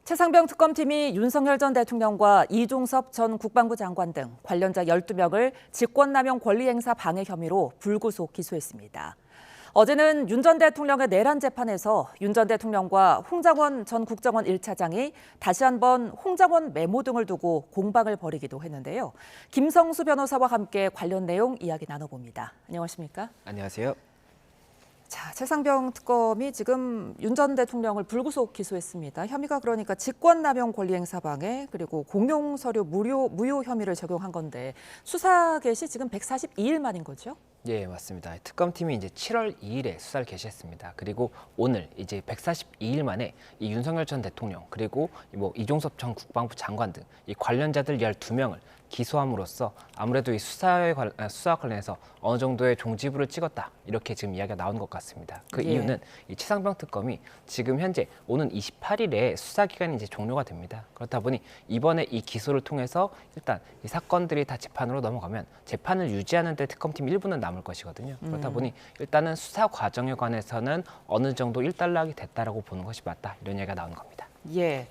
최상병 특검팀이 윤석열 전 대통령과 이종섭 전 국방부 장관 등 관련자 12명을 직권남용 권리행사 방해 혐의로 불구속 기소했습니다. 어제는 윤 전 대통령의 내란 재판에서 윤 전 대통령과 홍장원 전 국정원 1차장이 다시 한번 홍장원 메모 등을 두고 공방을 벌이기도 했는데요. 김성수 변호사와 함께 관련 내용 이야기 나눠봅니다. 안녕하십니까? 안녕하세요. 자, 최상병 특검이 지금 윤 전 대통령을 불구속 기소했습니다. 혐의가 그러니까 직권남용 권리행사 방해 그리고 공용서류 무효 혐의를 적용한 건데 수사 개시 지금 142일 만인 거죠? 예, 맞습니다. 특검팀이 이제 7월 2일에 수사를 개시했습니다. 그리고 오늘 이제 142일 만에 이 윤석열 전 대통령 그리고 이종섭 전 국방부 장관 등 이 관련자들 12명을 기소함으로써 아무래도 이 수사와 관련해서 어느 정도의 종지부를 찍었다 이렇게 지금 이야기가 나온 것 같습니다. 그 이유는 이 최상병 특검이 지금 현재 오는 28일에 수사 기간이 이제 종료가 됩니다. 그렇다 보니 이번에 이 기소를 통해서 일단 이 사건들이 다 재판으로 넘어가면 재판을 유지하는 데 특검팀 일부는 남을 것이거든요. 그렇다 보니 일단은 수사 과정에 관해서는 어느 정도 일단락이 됐다라고 보는 것이 맞다 이런 얘기가 나오는 겁니다. 예.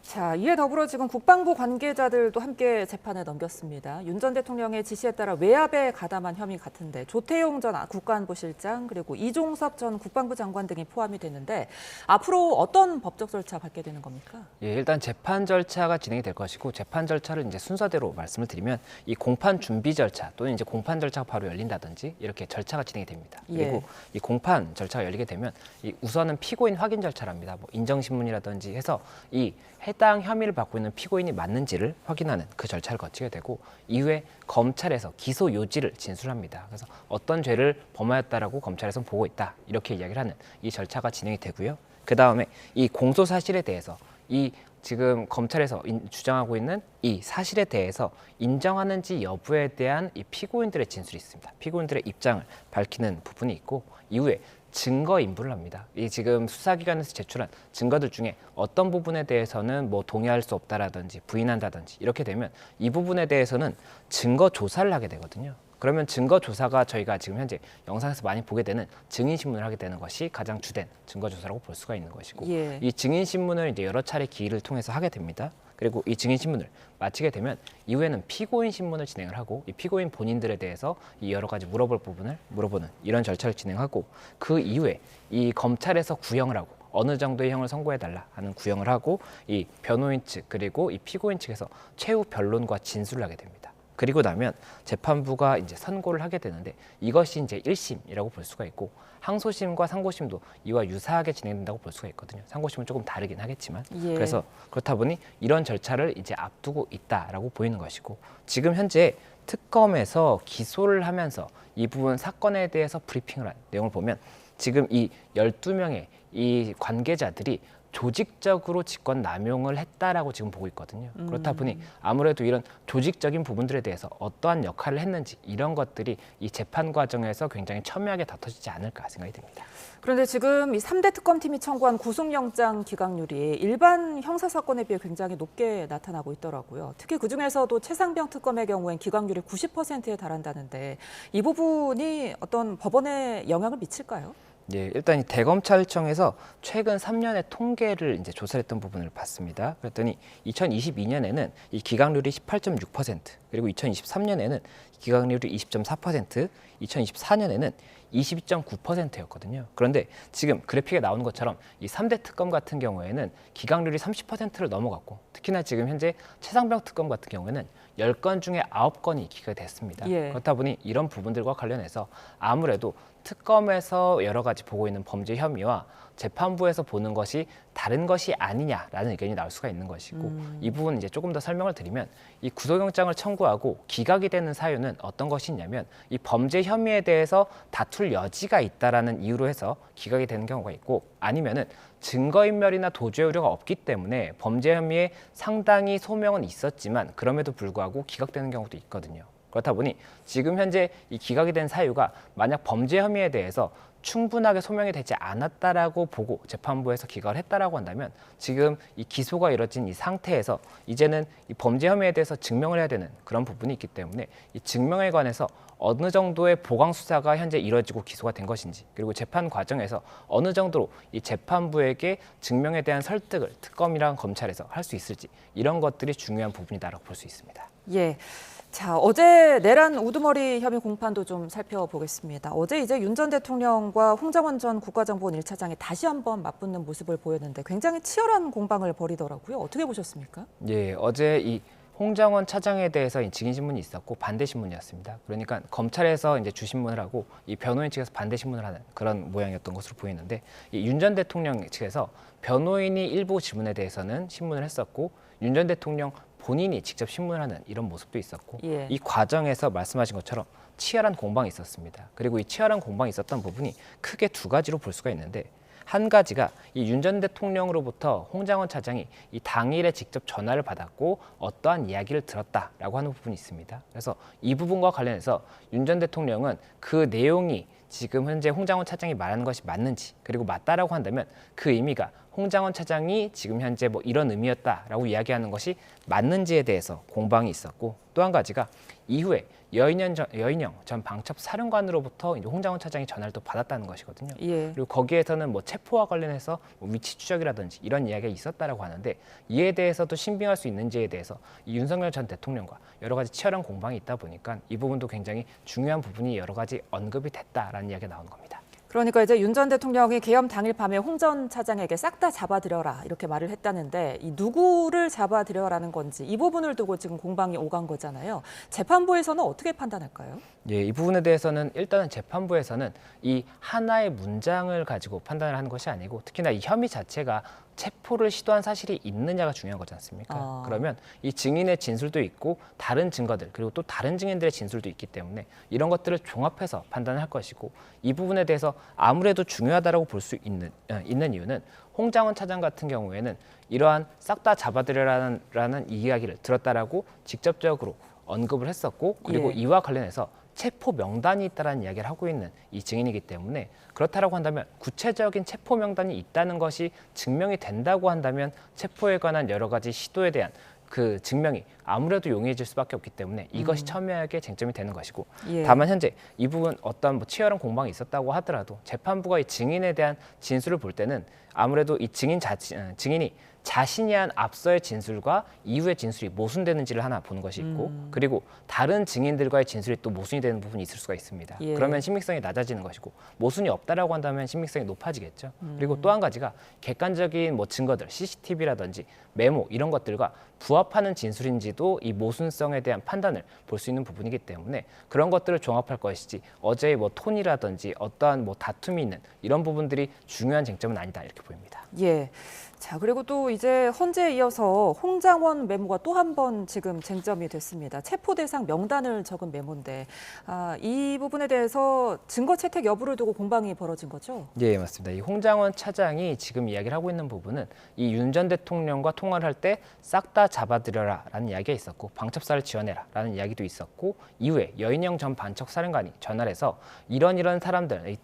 자, 이에 더불어 지금 국방부 관계자들도 함께 재판에 넘겼습니다. 윤 전 대통령의 지시에 따라 외압에 가담한 혐의 같은데 조태용 전 국가안보실장 그리고 이종섭 전 국방부 장관 등이 포함이 되는데 앞으로 어떤 법적 절차 밟게 되는 겁니까? 예, 일단 재판 절차가 진행이 될 것이고 재판 절차를 이제 순서대로 말씀을 드리면 이 공판 준비 절차 또는 이제 공판 절차가 바로 열린다든지 이렇게 절차가 진행이 됩니다. 그리고 이 공판 절차가 열리게 되면 이 우선은 피고인 확인 절차랍니다. 인정신문이라든지 해서 이 해당 혐의를 받고 있는 피고인이 맞는지를 확인하는 그 절차를 거치게 되고 이후에 검찰에서 기소 요지를 진술합니다. 그래서 어떤 죄를 범하였다라고 검찰에서는 보고 있다 이렇게 이야기를 하는 이 절차가 진행이 되고요. 그 다음에 이 공소 사실에 대해서 이 지금 검찰에서 주장하고 있는 이 사실에 대해서 인정하는지 여부에 대한 이 피고인들의 진술이 있습니다. 피고인들의 입장을 밝히는 부분이 있고 이후에 증거 인부를 합니다. 이 지금 수사기관에서 제출한 증거들 중에 어떤 부분에 대해서는 동의할 수 없다라든지 부인한다든지 이렇게 되면 이 부분에 대해서는 증거 조사를 하게 되거든요. 그러면 증거 조사가 저희가 지금 현재 영상에서 많이 보게 되는 증인 신문을 하게 되는 것이 가장 주된 증거 조사라고 볼 수가 있는 것이고 이 증인 신문을 이제 여러 차례 기일을 통해서 하게 됩니다. 그리고 이 증인 신문을 마치게 되면 이후에는 피고인 신문을 진행을 하고 이 피고인 본인들에 대해서 이 여러 가지 물어볼 부분을 물어보는 이런 절차를 진행하고 그 이후에 이 검찰에서 구형을 하고 어느 정도의 형을 선고해달라 하는 구형을 하고 이 변호인 측 그리고 이 피고인 측에서 최후 변론과 진술을 하게 됩니다. 그리고 나면 재판부가 이제 선고를 하게 되는데 이것이 이제 1심이라고 볼 수가 있고 항소심과 상고심도 이와 유사하게 진행된다고 볼 수가 있거든요. 상고심은 조금 다르긴 하겠지만 그래서 그렇다 보니 이런 절차를 이제 앞두고 있다라고 보이는 것이고 지금 현재 특검에서 기소를 하면서 이 부분 사건에 대해서 브리핑을 한 내용을 보면 지금 이 12명의 이 관계자들이 조직적으로 직권 남용을 했다라고 지금 보고 있거든요. 그렇다 보니 아무래도 이런 조직적인 부분들에 대해서 어떠한 역할을 했는지 이런 것들이 이 재판 과정에서 굉장히 첨예하게 다퉈지지 않을까 생각이 듭니다. 그런데 지금 이 3대 특검팀이 청구한 구속영장 기각률이 일반 형사사건에 비해 굉장히 높게 나타나고 있더라고요. 특히 그중에서도 최상병 특검의 경우엔 기각률이 90%에 달한다는데 이 부분이 어떤 법원에 영향을 미칠까요? 예, 일단 이 대검찰청에서 최근 3년의 통계를 이제 조사를 했던 부분을 봤습니다. 그랬더니 2022년에는 이 기각률이 18.6%, 그리고 2023년에는 기각률이 20.4%, 2024년에는 22.9%였거든요. 그런데 지금 그래픽에 나오는 것처럼 이 3대 특검 같은 경우에는 기각률이 30%를 넘어갔고 특히나 지금 현재 최상병 특검 같은 경우에는 10건 중에 9건이 기각이 됐습니다. 그렇다 보니 이런 부분들과 관련해서 아무래도 특검에서 여러 가지 보고 있는 범죄 혐의와 재판부에서 보는 것이 다른 것이 아니냐라는 의견이 나올 수가 있는 것이고 이 부분 이제 조금 더 설명을 드리면 이 구속영장을 청구하고 기각이 되는 사유는 어떤 것이 있냐면 이 범죄 혐의에 대해서 다툴 여지가 있다라는 이유로 해서 기각이 되는 경우가 있고 아니면은 증거인멸이나 도주의 우려가 없기 때문에 범죄 혐의에 상당히 소명은 있었지만 그럼에도 불구하고 기각되는 경우도 있거든요. 그렇다 보니 지금 현재 이 기각이 된 사유가 만약 범죄 혐의에 대해서 충분하게 소명이 되지 않았다라고 보고 재판부에서 기각을 했다라고 한다면 지금 이 기소가 이뤄진 이 상태에서 이제는 이 범죄 혐의에 대해서 증명을 해야 되는 그런 부분이 있기 때문에 이 증명에 관해서 어느 정도의 보강 수사가 현재 이뤄지고 기소가 된 것인지, 그리고 재판 과정에서 어느 정도로 이 재판부에게 증명에 대한 설득을 특검이랑 검찰에서 할 수 있을지, 이런 것들이 중요한 부분이다라고 볼 수 있습니다. 예. 자, 어제 내란 우두머리 혐의 공판도 좀 살펴보겠습니다. 어제 이제 윤 전 대통령과 홍장원 전 국가정보원 1차장이 다시 한번 맞붙는 모습을 보였는데 굉장히 치열한 공방을 벌이더라고요. 어떻게 보셨습니까? 예, 어제 이 홍장원 차장에 대해서 증인 신문이 있었고 반대 신문이었습니다. 그러니까 검찰에서 이제 주신문을 하고 이 변호인 측에서 반대 신문을 하는 그런 모양이었던 것으로 보이는데, 이 윤 전 대통령 측에서 변호인이 일부 질문에 대해서는 신문을 했었고 윤 전 대통령 본인이 직접 신문을 하는 이런 모습도 있었고, 예. 이 과정에서 말씀하신 것처럼 치열한 공방이 있었습니다. 그리고 이 치열한 공방이 있었던 부분이 크게 두 가지로 볼 수가 있는데, 한 가지가 이 윤 전 대통령으로부터 홍장원 차장이 이 당일에 직접 전화를 받았고 어떠한 이야기를 들었다라고 하는 부분이 있습니다. 그래서 이 부분과 관련해서 윤 전 대통령은 그 내용이 지금 현재 홍장원 차장이 말하는 것이 맞는지, 그리고 맞다라고 한다면 그 의미가 홍장원 차장이 지금 현재 뭐 이런 의미였다라고 이야기하는 것이 맞는지에 대해서 공방이 있었고, 또 한 가지가 이후에 여인영 전 방첩 사령관으로부터 이제 홍장원 차장이 전화를 또 받았다는 것이거든요. 예. 그리고 거기에서는 뭐 체포와 관련해서 뭐 위치 추적이라든지 이런 이야기가 있었다라고 하는데, 이에 대해서도 신빙할 수 있는지에 대해서 이 윤석열 전 대통령과 여러 가지 치열한 공방이 있다 보니까 이 부분도 굉장히 중요한 부분이 여러 가지 언급이 됐다라는 이야기가 나오는 겁니다. 그러니까 이제 윤 전 대통령이 계엄 당일 밤에 홍 전 차장에게 싹 다 잡아들여라 이렇게 말을 했다는데, 이 누구를 잡아들여라는 건지 이 부분을 두고 지금 공방이 오간 거잖아요. 재판부에서는 어떻게 판단할까요? 예, 이 부분에 대해서는 일단은 재판부에서는 이 하나의 문장을 가지고 판단을 하는 것이 아니고, 특히나 이 혐의 자체가 체포를 시도한 사실이 있느냐가 중요한 거지 않습니까? 그러면 이 증인의 진술도 있고 다른 증거들, 그리고 또 다른 증인들의 진술도 있기 때문에 이런 것들을 종합해서 판단을 할 것이고, 이 부분에 대해서 아무래도 중요하다고 볼 수 있는 이유는 홍장원 차장 같은 경우에는 이러한 싹 다 잡아들여라는 이야기를 들었다라고 직접적으로 언급을 했었고, 그리고 예. 이와 관련해서 체포 명단이 있다라는 이야기를 하고 있는 이 증인이기 때문에, 그렇다라고 한다면 구체적인 체포 명단이 있다는 것이 증명이 된다고 한다면 체포에 관한 여러 가지 시도에 대한 그 증명이 아무래도 용이해질 수밖에 없기 때문에 이것이 첨예하게 쟁점이 되는 것이고, 예. 다만 현재 이 부분 어떤 뭐 치열한 공방이 있었다고 하더라도 재판부가 이 증인에 대한 진술을 볼 때는 아무래도 이 증인이 자신이 한 앞서의 진술과 이후의 진술이 모순되는지를 하나 보는 것이 있고, 그리고 다른 증인들과의 진술이 또 모순이 되는 부분이 있을 수가 있습니다. 예. 그러면 신빙성이 낮아지는 것이고, 모순이 없다라고 한다면 신빙성이 높아지겠죠. 그리고 또 한 가지가 객관적인 뭐 증거들, CCTV라든지 메모 이런 것들과 부합하는 진술인지도 이 모순성에 대한 판단을 볼 수 있는 부분이기 때문에 그런 것들을 종합할 것이지, 어제의 뭐 톤이라든지 어떠한 뭐 다툼이 있는 이런 부분들이 중요한 쟁점은 아니다, 이렇게 보입니다. 예. 자, 그리고 또 이제 헌재에 이어서 홍장원 메모가 또 한 번 지금 쟁점이 됐습니다. 체포 대상 명단을 적은 메모인데, 이 부분에 대해서 증거 채택 여부를 두고 공방이 벌어진 거죠? 예, 맞습니다. 이 홍장원 차장이 지금 이야기를 하고 있는 부분은 이 윤 전 대통령과 통화를 할 때 싹 다 잡아들여라라는 이야기가 있었고, 방첩사를 지원해라라는 이야기도 있었고, 이후에 여인영 전 반척 사령관이 전화를 해서 이런 사람들, 이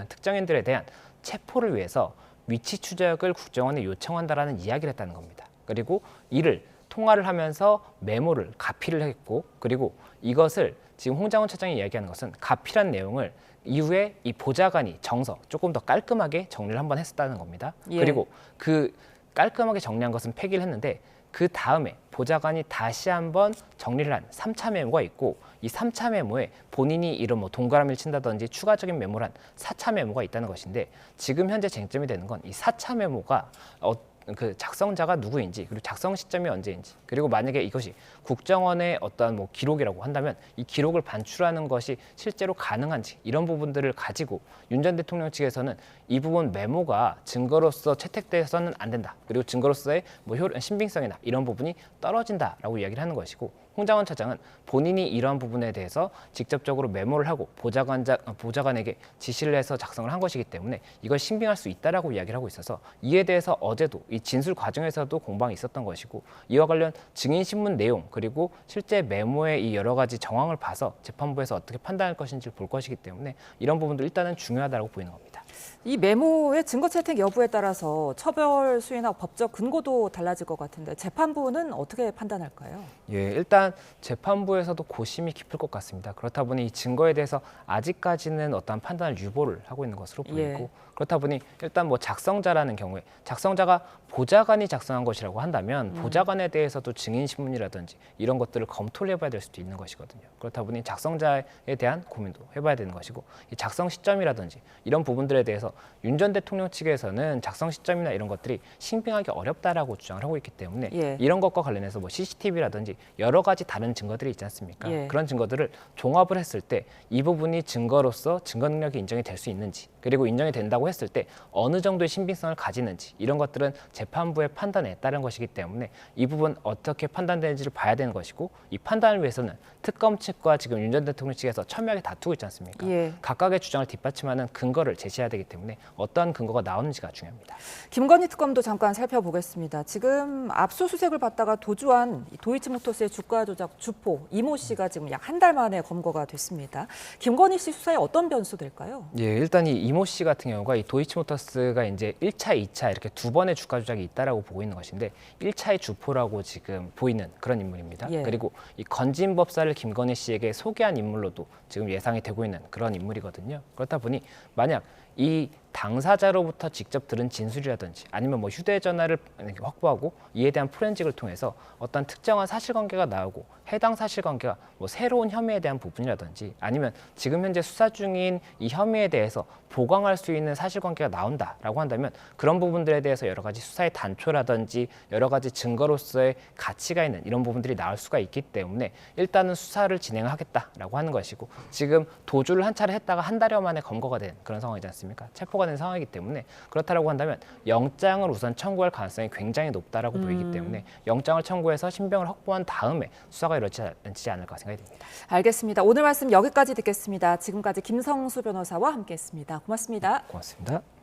특정인들에 대한 체포를 위해서 위치 추적을 국정원에 요청한다라는 이야기를 했다는 겁니다. 그리고 이를 통화를 하면서 메모를 가피를 했고, 그리고 이것을 지금 홍장원 차장이 이야기하는 것은 가피란 내용을 이후에 이 보좌관이 조금 더 깔끔하게 정리를 한번 했었다는 겁니다. 예. 그리고 그 깔끔하게 정리한 것은 폐기를 했는데, 그 다음에 보좌관이 다시 한번 정리를 한 3차 메모가 있고, 이 3차 메모에 본인이 이런 뭐 동그라미를 친다든지 추가적인 메모를 한 4차 메모가 있다는 것인데, 지금 현재 쟁점이 되는 건 이 4차 메모가 그 작성자가 누구인지, 그리고 작성 시점이 언제인지, 그리고 만약에 이것이 국정원의 어떤 뭐 기록이라고 한다면 이 기록을 반출하는 것이 실제로 가능한지, 이런 부분들을 가지고 윤 전 대통령 측에서는 이 부분 메모가 증거로서 채택돼서는 안 된다, 그리고 증거로서의 뭐 신빙성이나 이런 부분이 떨어진다라고 이야기를 하는 것이고, 홍장원 차장은 본인이 이러한 부분에 대해서 직접적으로 메모를 하고 보좌관에게 지시를 해서 작성을 한 것이기 때문에 이걸 신빙할 수 있다라고 이야기를 하고 있어서 이에 대해서 어제도 이 진술 과정에서도 공방이 있었던 것이고 이와 관련 증인 신문 내용 그리고 실제 메모의 이 여러 가지 정황을 봐서 재판부에서 어떻게 판단할 것인지를 볼 것이기 때문에 이런 부분도 일단은 중요하다고 보이는 겁니다. 이 메모의 증거 채택 여부에 따라서 처벌 수위나 법적 근거도 달라질 것 같은데 재판부는 어떻게 판단할까요? 예, 일단 재판부에서도 고심이 깊을 것 같습니다. 그렇다 보니 이 증거에 대해서 아직까지는 어떠한 판단을 유보를 하고 있는 것으로 보이고 예. 그렇다 보니 일단 뭐 작성자라는 경우에 작성자가 보좌관이 작성한 것이라고 한다면 보좌관에 대해서도 증인 신문이라든지 이런 것들을 검토를 해봐야 될 수도 있는 것이거든요. 그렇다 보니 작성자에 대한 고민도 해봐야 되는 것이고 이 작성 시점이라든지 이런 부분들에 대해서 윤 전 대통령 측에서는 작성 시점이나 이런 것들이 신빙하기 어렵다라고 주장을 하고 있기 때문에 예. 이런 것과 관련해서 뭐 CCTV라든지 여러 가지 다른 증거들이 있지 않습니까? 예. 그런 증거들을 종합을 했을 때 이 부분이 증거로서 증거 능력이 인정이 될 수 있는지 그리고 인정이 된다고 했을 때 어느 정도의 신빙성을 가지는지 이런 것들은 재판부의 판단에 따른 것이기 때문에 이 부분 어떻게 판단되는지를 봐야 되는 것이고 이 판단을 위해서는 특검 측과 지금 윤 전 대통령 측에서 첨예하게 다투고 있지 않습니까? 예. 각각의 주장을 뒷받침하는 근거를 제시해야 되기 때문에 어떠한 근거가 나오는지가 중요합니다. 김건희 특검도 잠깐 살펴보겠습니다. 지금 압수수색을 받다가 도주한 도이치모터스의 주가 조작 주포 이모 씨가 지금 약 한 달 만에 검거가 됐습니다. 김건희 씨 수사에 어떤 변수 될까요? 예, 일단 이 이모 씨 같은 경우가 이 도이치모터스가 이제 1차, 2차 이렇게 두 번의 주가 조작이 있다라고 보고 있는 것인데 1차의 주포라고 지금 보이는 그런 인물입니다. 예. 그리고 이 건진 법사를 김건희 씨에게 소개한 인물로도 지금 예상이 되고 있는 그런 인물이거든요. 그렇다 보니 만약 이 당사자로부터 직접 들은 진술이라든지 아니면 뭐 휴대전화를 확보하고 이에 대한 포렌식을 통해서 어떤 특정한 사실관계가 나오고 해당 사실관계가 뭐 새로운 혐의에 대한 부분이라든지 아니면 지금 현재 수사 중인 이 혐의에 대해서 보강할 수 있는 사실관계가 나온다라고 한다면 그런 부분들에 대해서 여러 가지 수사의 단초라든지 여러 가지 증거로서의 가치가 있는 이런 부분들이 나올 수가 있기 때문에 일단은 수사를 진행하겠다라고 하는 것이고 지금 도주를 한 차례 했다가 한 달여 만에 검거가 된 그런 상황이지 않습니까? 체포가 된 상황이기 때문에 그렇다라고 한다면 영장을 우선 청구할 가능성이 굉장히 높다라고 보이기 때문에 영장을 청구해서 신병을 확보한 다음에 수사가 이루어지지 않을까 생각이 듭니다. 알겠습니다. 오늘 말씀 여기까지 듣겠습니다. 지금까지 김성수 변호사와 함께했습니다. 고맙습니다. 고맙습니다.